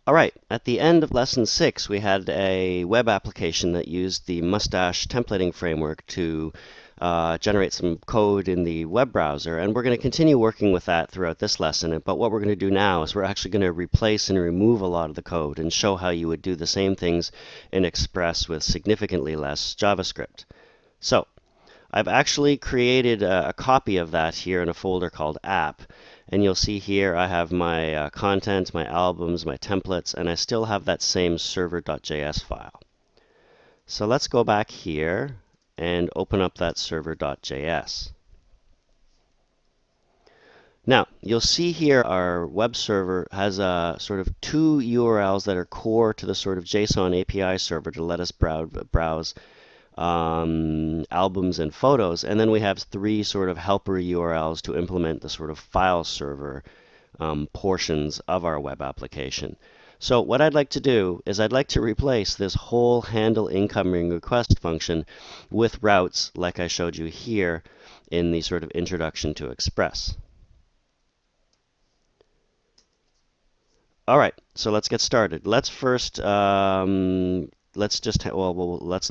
All right, at the end of lesson 6, we had a web application that used the Mustache templating framework to generate some code in the web browser, and we're going to continue working with that throughout this lesson. But what we're going to do now is we're actually going to replace and remove a lot of the code and show how you would do the same things in Express with significantly less JavaScript. So, I've actually created a copy of that here in a folder called app. And you'll see here I have my content, my albums, my templates, and I still have that same server.js file. So let's go back here and open up that server.js. Now, you'll see here our web server has sort of two URLs that are core to the sort of JSON API server to let us browse albums and photos, and then we have three sort of helper URLs to implement the sort of file server portions of our web application. So what I'd like to do is I'd like to replace this whole handle incoming request function with routes like I showed you here in the sort of introduction to Express. All right, so let's get started. Let's first let's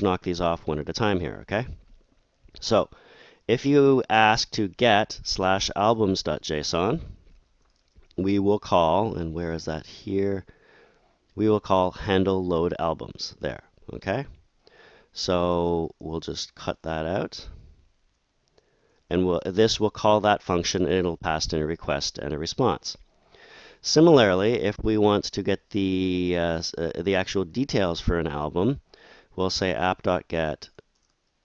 knock these off one at a time here, okay? So if you ask to get /albums.json, we will call, and where is that here? We will call handle load albums there, okay? So we'll just cut that out. And this will call that function, and it'll pass in a request and a response. Similarly, if we want to get the actual details for an album, we'll say app.get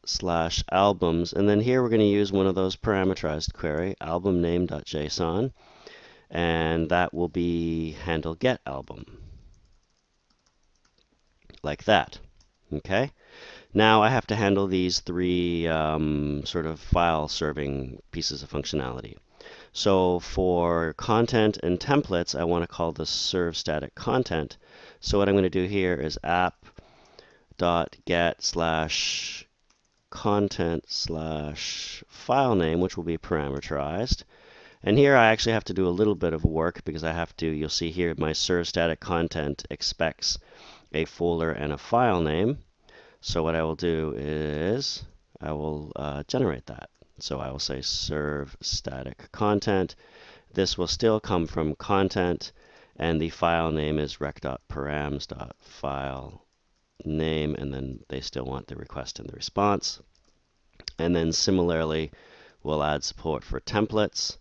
/albums, and then here we're going to use one of those parameterized query, album name.json, and that will be handle get album, like that. Okay. Now I have to handle these three sort of file serving pieces of functionality. So for content and templates, I want to call this serve static content. So what I'm going to do here is app.get /content/file name, which will be parameterized. And here I actually have to do a little bit of work because I have to, you'll see here, my serve static content expects a folder and a file name. So what I will do is I will generate that. So I will say serve static content. This will still come from content, and the file name is rec.params.file name, and then they still want the request and the response. And then similarly, we'll add support for templates,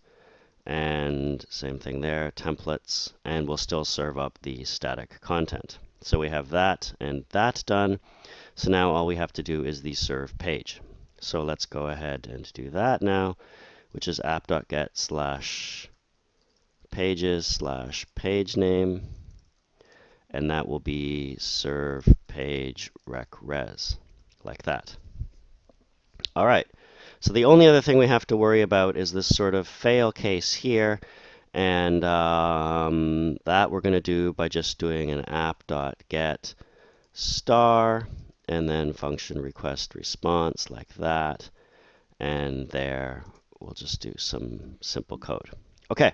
and same thing there, templates, and we'll still serve up the static content. So we have that and that done. So now all we have to do is the serve page. So let's go ahead and do that now, which is app.get /pages/page name, and that will be serve page rec res, like that. All right, so the only other thing we have to worry about is this sort of fail case here, and that we're going to do by just doing an app.get star and then function request response, like that, and there we'll just do some simple code. Okay,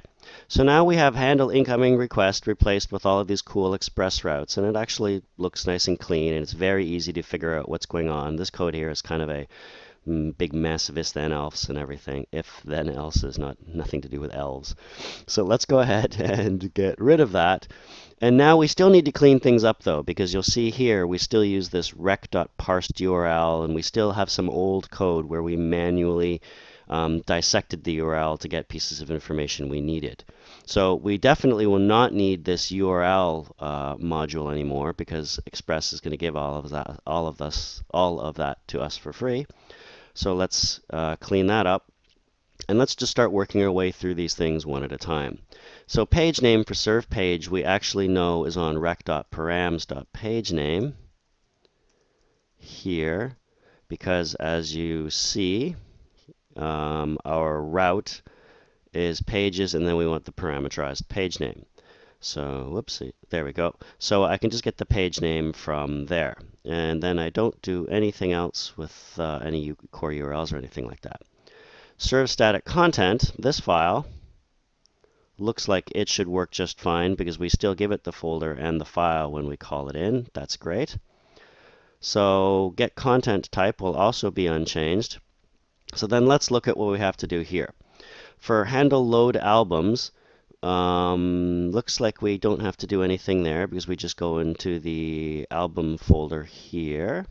so now we have handle incoming request replaced with all of these cool Express routes, and it actually looks nice and clean, and it's very easy to figure out what's going on. This code here is kind of a big mess of if then else and everything. If then else is nothing to do with elves. So let's go ahead and get rid of that. And now we still need to clean things up though, because you'll see here we still use this rec.parsed URL, and we still have some old code where we manually dissected the URL to get pieces of information we needed. So we definitely will not need this URL module anymore, because Express is going to give all of that to us for free. So let's clean that up, and let's just start working our way through these things one at a time. So page name for serve page we actually know is on rec.params.pagename here, because as you see, our route is pages, and then we want the parameterized page name. So, whoopsie, there we go. So I can just get the page name from there. And then I don't do anything else with any core URLs or anything like that. Serve static content, this file, Looks like it should work just fine because we still give it the folder and the file when we call it in. That's great. So get content type will also be unchanged. So then let's look at what we have to do here. For handle load albums, looks like we don't have to do anything there because we just go into the album folder here.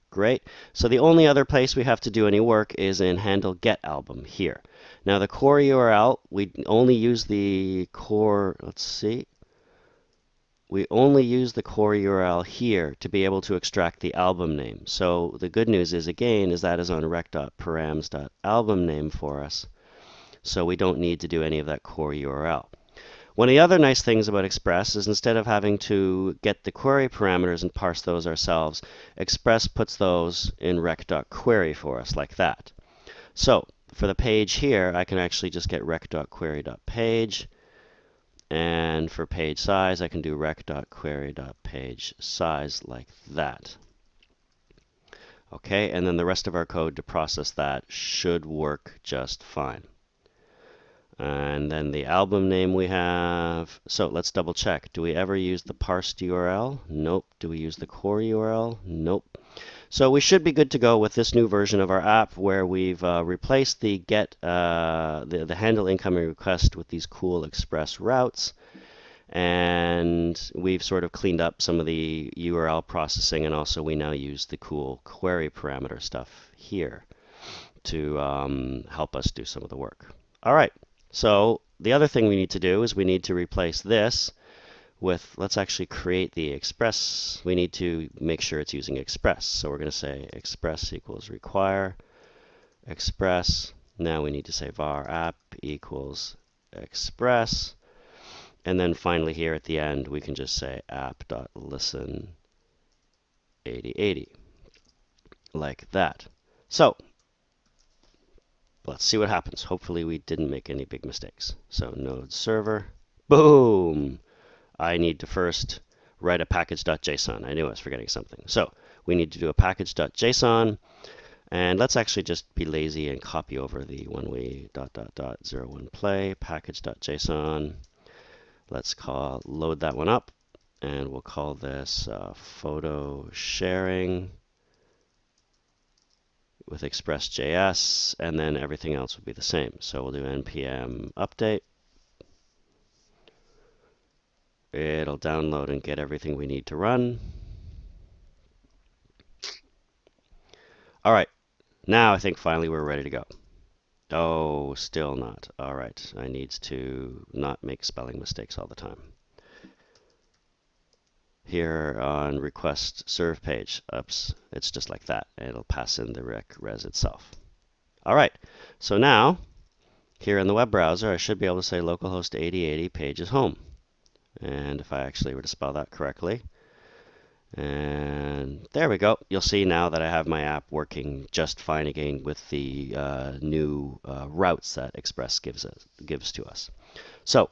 Great. So the only other place we have to do any work is in handle get album here. Now the core URL, we only use the core, let's see. We only use the core URL here to be able to extract the album name. So the good news is, again, is that is on rec.params.album name for us. So we don't need to do any of that core URL. One of the other nice things about Express is instead of having to get the query parameters and parse those ourselves, Express puts those in rec.query for us like that. So for the page here, I can actually just get rec.query.page. And for page size, I can do rec.query.page size like that. Okay, and then the rest of our code to process that should work just fine. And then the album name we have. So let's double check. Do we ever use the parsed URL? Nope. Do we use the core URL? Nope. So we should be good to go with this new version of our app where we've replaced the get the handle incoming request with these cool Express routes. And we've sort of cleaned up some of the URL processing, and also we now use the cool query parameter stuff here to help us do some of the work. All right. So the other thing we need to do is we need to replace this with, let's actually create the Express. We need to make sure it's using Express. So we're going to say Express equals require Express. Now we need to say var app equals Express. And then finally here at the end, we can just say app.listen 8080 like that. So let's see what happens. Hopefully we didn't make any big mistakes. So node server, boom. I need to first write a package.json. I knew I was forgetting something. So we need to do a package.json. And let's actually just be lazy and copy over the when we ... 01 play package.json. Let's load that one up. And we'll call this photo sharing with Express.js, and then everything else will be the same. So we'll do npm update. It'll download and get everything we need to run. All right, now I think finally we're ready to go. Oh, still not. All right, I need to not make spelling mistakes all the time. Here on request serve page, oops, it's just like that. It'll pass in the rec res itself. All right, so now here in the web browser, I should be able to say localhost 8080 page is home. And if I actually were to spell that correctly, and there we go. You'll see now that I have my app working just fine again with the new routes that Express gives to us. So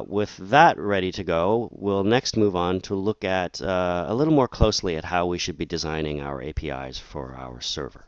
with that ready to go, we'll next move on to look at a little more closely at how we should be designing our APIs for our server.